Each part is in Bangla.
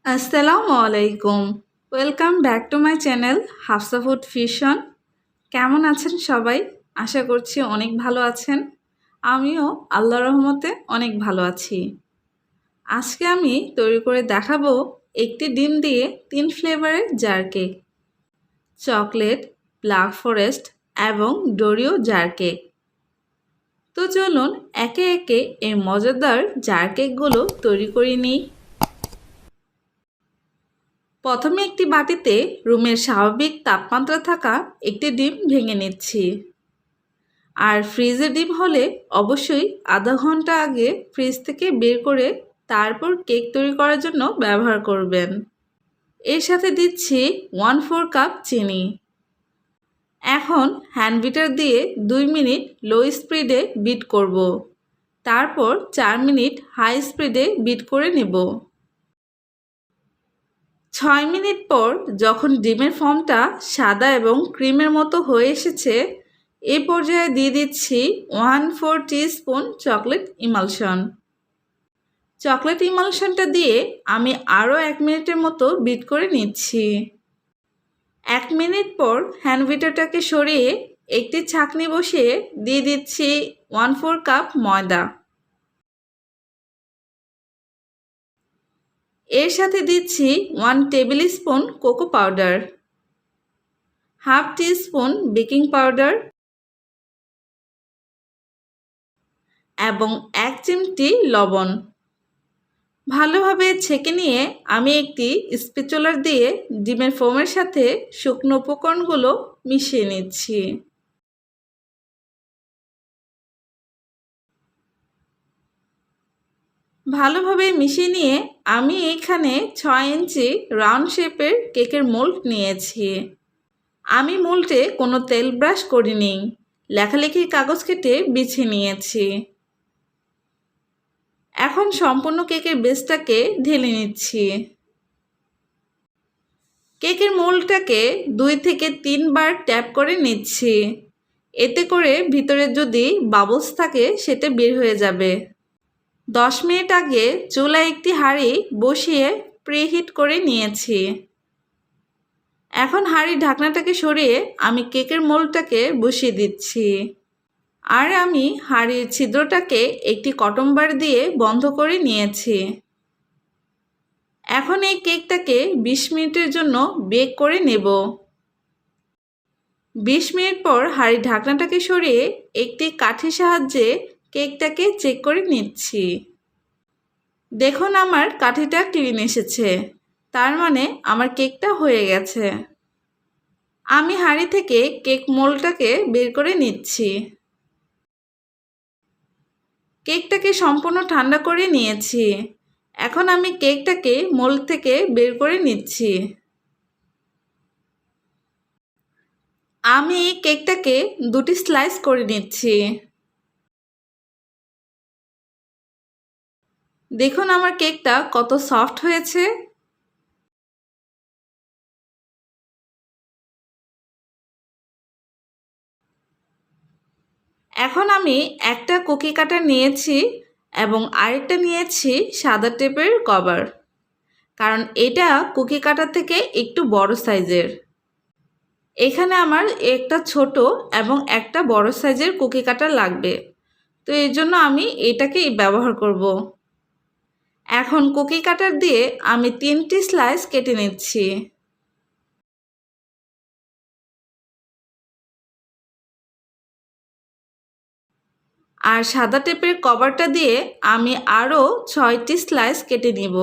আসসালামু আলাইকুম। Welcome back to my channel Hafsa food fusion. কেমন আছেন সবাই? আশা করছি অনেক ভালো আছেন। আমিও আল্লাহর রহমতে অনেক ভালো আছি। আজকে আমি তৈরি করে দেখাবো একটি ডিম দিয়ে 3 ফ্লেভারের jar cake, chocolate, black forest এবং ডোরিও জার কেক। তো চলুন একে একে এই মজাদার জার কেকগুলো তৈরি করে নিই। প্রথমে একটি বাটিতে রুমের স্বাভাবিক তাপমাত্রা থাকা একটি ডিম ভেঙে নিচ্ছি। আর ফ্রিজে ডিম হলে অবশ্যই আধা ঘন্টা আগে ফ্রিজ থেকে বের করে তারপর কেক তৈরি করার জন্য ব্যবহার করবেন। এর সাথে দিচ্ছি 1/4 কাপ চিনি। এখন হ্যান্ড বিটার দিয়ে 2 মিনিট লো স্পিডে বিট করব। তারপর 4 মিনিট হাই স্পিডে বিট করে নেব। 6 মিনিট পর যখন ডিমের ফর্মটা সাদা এবং ক্রিমের মতো হয়ে এসেছে, এই পর্যায়ে দিয়ে দিচ্ছি 1/4 টিস্পুন চকলেট ইমালশন। চকলেট ইমালশনটা দিয়ে আমি আরও 1 মিনিটের মতো বিট করে নিচ্ছি। 1 মিনিট পর হ্যান্ড বিটারটাকে সরিয়ে একটি ছাঁকনি বসিয়ে দিয়ে দিচ্ছি 1/4 কাপ ময়দা। এর সাথে দিচ্ছি 1 table spoon cocoa powder, half teaspoon baking powder এবং 1 চিমটি লবণ। ভালোভাবে ছেঁকে নিয়ে আমি একটি স্প্যাচুলার দিয়ে ডিমের ফোমের সাথে শুকনো উপকরণগুলো মিশিয়ে নিচ্ছি। ভালোভাবে মিশিয়ে নিয়ে আমি এখানে 6 ইঞ্চি রাউন্ড শেপের কেকের মোল্ড নিয়েছি। আমি মোল্ডে কোনো তেল ব্রাশ করিনি, লেখালেখির কাগজ কেটে বিছিয়ে নিয়েছি। এখন সম্পূর্ণ কেকের বেসটাকে ঢেলে নিচ্ছি। কেকের মোল্ডটাকে 2 থেকে 3 বার ট্যাপ করে নিচ্ছি। এতে করে ভিতরে যদি বাবলস থাকে সেটা বের হয়ে যাবে। 10 মিনিট আগে চুলায় একটি হাঁড়ি বসিয়ে প্রিহিট করে নিয়েছি। এখন হাঁড়ির ঢাকনাটাকে সরিয়ে আমি কেকের মোল্ডটাকে বসিয়ে দিচ্ছি। আর আমি হাঁড়ির ছিদ্রটাকে একটি কটন বার দিয়ে বন্ধ করে নিয়েছি। এখন এই কেকটাকে 20 মিনিটের জন্য বেক করে নেব। 20 মিনিট পর হাঁড়ির ঢাকনাটাকে সরিয়ে একটি কাঠির সাহায্যে কেকটাকে চেক করে নিচ্ছি। দেখুন আমার কাঠিটা ক্লিন এসেছে, তার মানে আমার কেকটা হয়ে গেছে। আমি হাঁড়ি থেকে কেক মোল্ডটাকে বের করে নিচ্ছি। কেকটাকে সম্পূর্ণ ঠান্ডা করে নিয়েছি। এখন আমি কেকটাকে মোল্ড থেকে বের করে নিচ্ছি। আমি কেকটাকে 2টি স্লাইস করে নিচ্ছি। দেখুন আমার কেকটা কত সফট হয়েছে। এখন আমি একটা কুকি কাটার নিয়েছি এবং আরেকটা নিয়েছি সাদা টেপের কভার, কারণ এটা কুকি কাটার থেকে একটু বড় সাইজের। এখানে আমার একটা ছোট এবং একটা বড় সাইজের কুকি কাটার লাগবে, তো এই জন্য আমি এটাকেই ব্যবহার করব। এখন কুকি কাটার দিয়ে আমি 3টি স্লাইস কেটে নিচ্ছি। আর সাদা টেপের কভারটা দিয়ে আমি আরও 6টি স্লাইস কেটে নিব।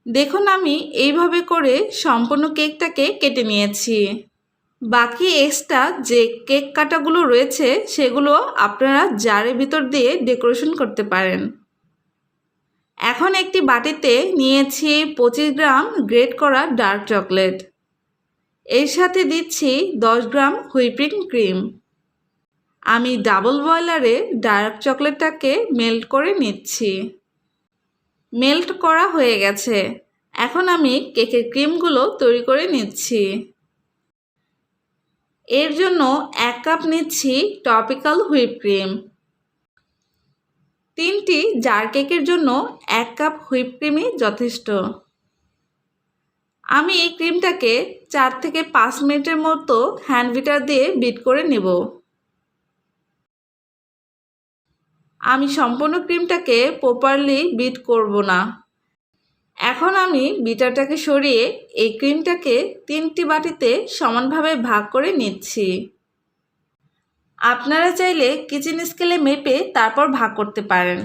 দেখুন আমি এইভাবে করে সম্পূর্ণ কেকটাকে কেটে নিয়েছি। বাকি এক্সট্রা যে কেক কাটাগুলো রয়েছে সেগুলো আপনারা জারের ভিতর দিয়ে ডেকোরেশন করতে পারেন। এখন একটি বাটিতে নিয়েছি 25 গ্রাম গ্রেট করা ডার্ক চকলেট। এর সাথে দিচ্ছি 10 গ্রাম হুইপিং ক্রিম। আমি ডাবল বয়লারে ডার্ক চকলেটটাকে মেল্ট করে নিচ্ছি। মেল্ট করা হয়ে গেছে। এখন আমি কেকের ক্রিমগুলো তৈরি করে নিচ্ছি। এর জন্য 1 কাপ নিচ্ছি টপিক্যাল হুইপ ক্রিম। 3টি জার কেকের জন্য 1 কাপ হুইপ ক্রিমই যথেষ্ট। আমি এই ক্রিমটাকে 4 থেকে 5 মিনিটের মতো হ্যান্ড বিটার দিয়ে বিট করে নেব। আমি সম্পূর্ণ ক্রিমটাকে প্রপারলি বিট করব না। এখন আমি বিটারটাকে সরিয়ে এই ক্রিমটাকে 3টি বাটিতে সমানভাবে ভাগ করে নিচ্ছি। আপনারা চাইলে কিচেন স্কেলে মেপে তারপর ভাগ করতে পারেন।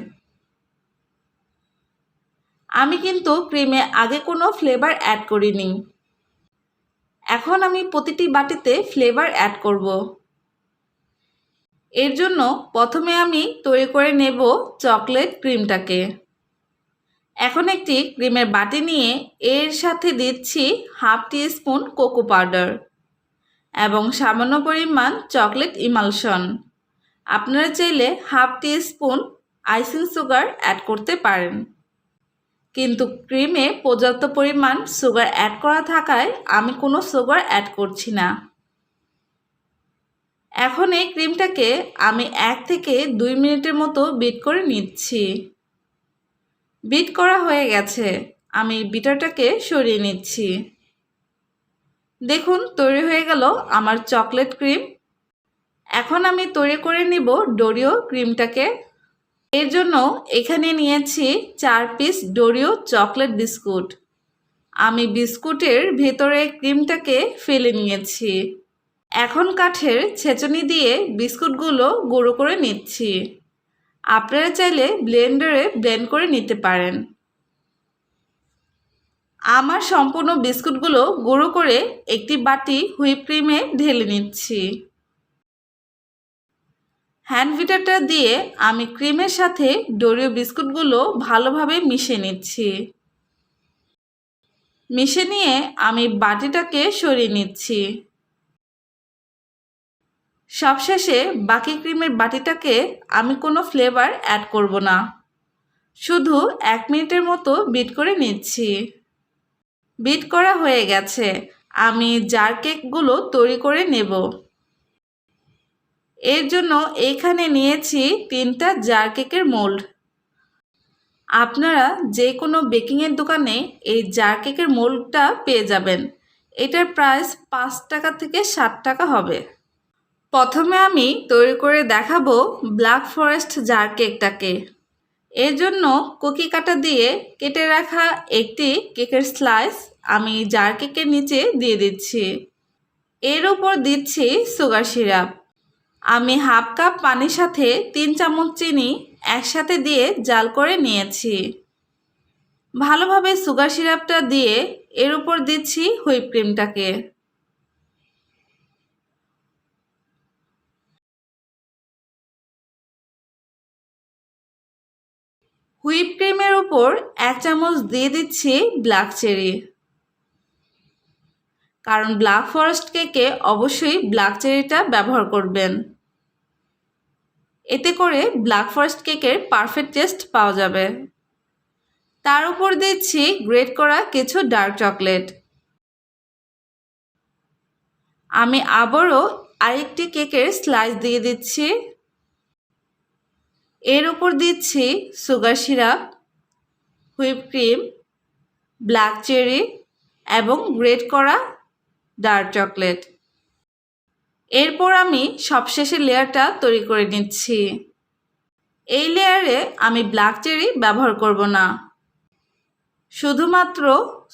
আমি কিন্তু ক্রিমে আগে কোনো ফ্লেভার অ্যাড করিনি। এখন আমি প্রতিটি বাটিতে ফ্লেভার অ্যাড করব। এর জন্য প্রথমে আমি তৈরি করে নেব চকলেট ক্রিমটাকে। এখন একটি ক্রিমের বাটি নিয়ে এর সাথে দিচ্ছি হাফ টি স্পুন কোকো পাউডার এবং সামান্য পরিমাণ চকলেট ইমালশন। আপনারা চাইলে হাফ টি স্পুন আইসিং সুগার অ্যাড করতে পারেন, কিন্তু ক্রিমে পর্যাপ্ত পরিমাণ সুগার অ্যাড করা থাকায় আমি কোনো সুগার অ্যাড করছি না। এখন এই ক্রিমটাকে আমি 1 থেকে 2 মিনিটের মতো বিট করে নিচ্ছি। বিট করা হয়ে গেছে, আমি বিটারটাকে সরিয়ে নিচ্ছি। দেখুন তৈরি হয়ে গেল আমার চকলেট ক্রিম। এখন আমি তৈরি করে নিব ডোরিও ক্রিমটাকে। এর জন্য এখানে নিয়েছি 4 পিস ডোরিও চকলেট বিস্কুট। আমি বিস্কুটের ভেতরে ক্রিমটাকে ফেলে নিয়েছি। এখন কাঠের ছেঁচনি দিয়ে বিস্কুটগুলো গুঁড়ো করে নিচ্ছি। আপনারা চাইলে ব্লেন্ডারে ব্লেন্ড করে নিতে পারেন। আমার সম্পূর্ণ বিস্কুটগুলো গুঁড়ো করে একটি বাটি হুইপ ক্রিমে ঢেলে নিচ্ছি। হ্যান্ড বিটারটা দিয়ে আমি ক্রিমের সাথে ডোরিও বিস্কুটগুলো ভালোভাবে মিশিয়ে নিচ্ছি। মিশিয়ে নিয়ে আমি বাটিটাকে সরিয়ে নিচ্ছি। সবশেষে বাকি ক্রিমের বাটিটাকে আমি কোনো ফ্লেভার অ্যাড করব না, শুধু 1 মিনিটের মতো বিট করে নিচ্ছি। বিট করা হয়ে গেছে, আমি জার কেকগুলো তৈরি করে নেব। এর জন্য এইখানে নিয়েছি 3টা জার কেকের মোল্ড। আপনারা যে কোনো বেকিংয়ের দোকানে এই জার কেকের মোল্ডটা পেয়ে যাবেন। এটার প্রাইস 5 টাকা থেকে 7 টাকা হবে। প্রথমে আমি তৈরি করে দেখাবো ব্ল্যাক ফরেস্ট জার কেকটাকে। এর জন্য কুকি কাটা দিয়ে কেটে রাখা একটি কেকের স্লাইস আমি জার কেকের নিচে দিয়ে দিচ্ছি। এর উপর দিচ্ছি সুগার সিরাপ। আমি হাফ কাপ পানির সাথে 3 চামচ চিনি একসাথে দিয়ে জাল করে নিয়েছি। ভালোভাবে সুগার সিরাপটা দিয়ে এর উপর দিচ্ছি হুইপ ক্রিমটাকে। হুইপ ক্রিমের উপর 1 চামচ দিয়ে দিচ্ছি ব্ল্যাক চেরি, কারণ ব্ল্যাক ফরেস্ট কেকে অবশ্যই ব্ল্যাক চেরিটা ব্যবহার করবেন। এতে করে ব্ল্যাক ফরেস্ট কেকের পারফেক্ট টেস্ট পাওয়া যাবে। তার উপর দিচ্ছি গ্রেট করা কিছু ডার্ক চকলেট। আমি আবারও আরেকটি কেকের স্লাইস দিয়ে দিচ্ছি। এর উপর দিচ্ছি sugar syrup, whip cream, black cherry এবং গ্রেট করা ডার্ক চকলেট। এরপর আমি সবশেষে লেয়ারটা তৈরি করে নিচ্ছি। এই লেয়ারে আমি ব্ল্যাক চেরি ব্যবহার করব না, শুধুমাত্র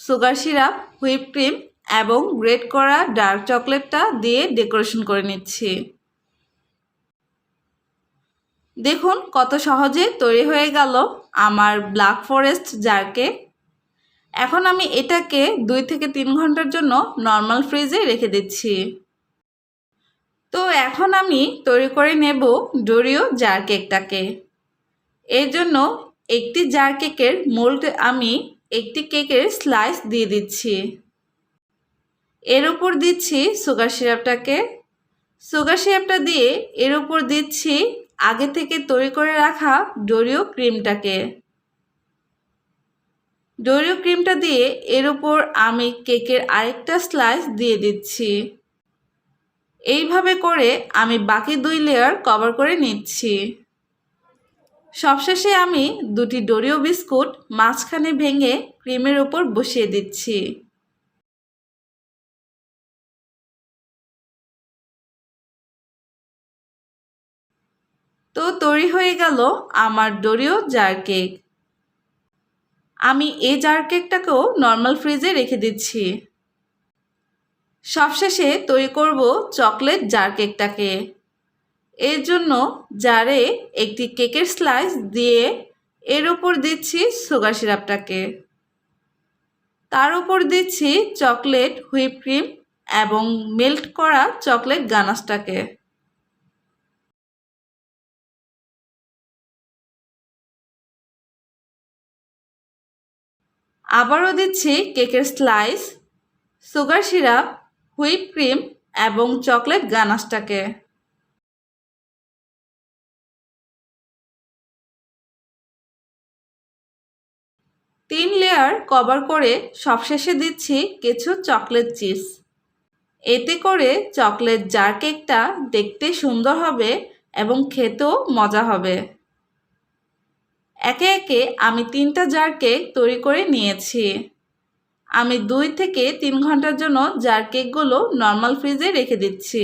সুগার সিরাপ, হুইপ ক্রিম এবং গ্রেট করা ডার্ক চকলেটটা দিয়ে ডেকোরেশন করে নিচ্ছি। দেখুন কত সহজে তৈরি হয়ে গেল আমার ব্ল্যাক ফরেস্ট জার কেক। এখন আমি এটাকে 2 থেকে 3 ঘন্টার জন্য নর্মাল ফ্রিজে রেখে দিচ্ছি। তো এখন আমি তৈরি করে নেব ডোরিও জার কেকটাকে। এর জন্য একটি জার কেকের মোল্ড আমি একটি কেকের স্লাইস দিয়ে দিচ্ছি। এর উপর দিচ্ছি সুগার সিরাপটাকে। সুগার সিরাপটা দিয়ে এর উপর দিচ্ছি আগে থেকে তৈরি করে রাখা ডোরিও ক্রিমটাকে। ডোরিও ক্রিমটা দিয়ে এর উপর আমি কেকের আরেকটা স্লাইস দিয়ে দিচ্ছি। এইভাবে করে আমি বাকি 2 লেয়ার কভার করে নিচ্ছি। সবশেষে আমি 2টি ডোরিও বিস্কুট মাঝখানে ভেঙে ক্রিমের উপর বসিয়ে দিচ্ছি। তো তৈরি হয়ে গেল আমার ডোরিও জার কেক। আমি এই জার কেকটাকেও নর্মাল ফ্রিজে রেখে দিচ্ছি। সবশেষে তৈরি করব চকলেট জার কেকটাকে। এর জন্য জারে একটি কেকের স্লাইস দিয়ে এর উপর দিচ্ছি সুগার সিরাপটাকে, তার উপর দিচ্ছি চকলেট হুইপ ক্রিম এবং মেল্ট করা চকলেট গানাশটাকে। আবারও দিচ্ছি কেকের slice, sugar syrup, whip cream এবং চকলেট গানাশটাকে। 3 লেয়ার কভার করে সবশেষে দিচ্ছি কিছু চকলেট চিপস। এতে করে চকলেট জার কেকটা দেখতে সুন্দর হবে এবং খেতেও মজা হবে। একে একে আমি 3টা জার কেক তৈরি করে নিয়েছি। আমি 2 থেকে 3 ঘন্টার জন্য জার কেকগুলো নর্মাল ফ্রিজে রেখে দিচ্ছি।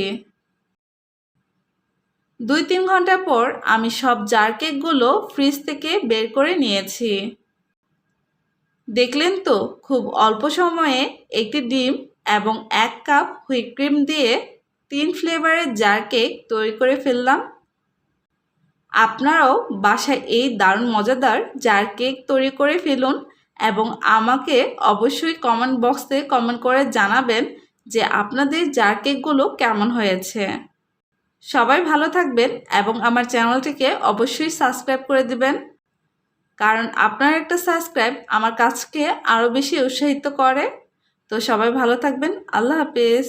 2-3 ঘন্টা পর আমি সব জার কেকগুলো ফ্রিজ থেকে বের করে নিয়েছি। দেখলেন তো, খুব অল্প সময়ে একটি ডিম এবং 1 কাপ হুইপ ক্রিম দিয়ে 3 ফ্লেভারের জার কেক তৈরি করে ফেললাম। আপনারাও বাসায় এই দারুণ মজাদার জার কেক তৈরি করে ফেলুন এবং আমাকে অবশ্যই কমেন্ট বক্সে কমেন্ট করে জানাবেন যে আপনাদের জার কেকগুলো কেমন হয়েছে। সবাই ভালো থাকবেন এবং আমার চ্যানেলটিকে অবশ্যই সাবস্ক্রাইব করে দিবেন, কারণ আপনার একটা সাবস্ক্রাইব আমার কাজকে আরও বেশি উৎসাহিত করে। তো সবাই ভালো থাকবেন। আল্লাহ হাফেজ।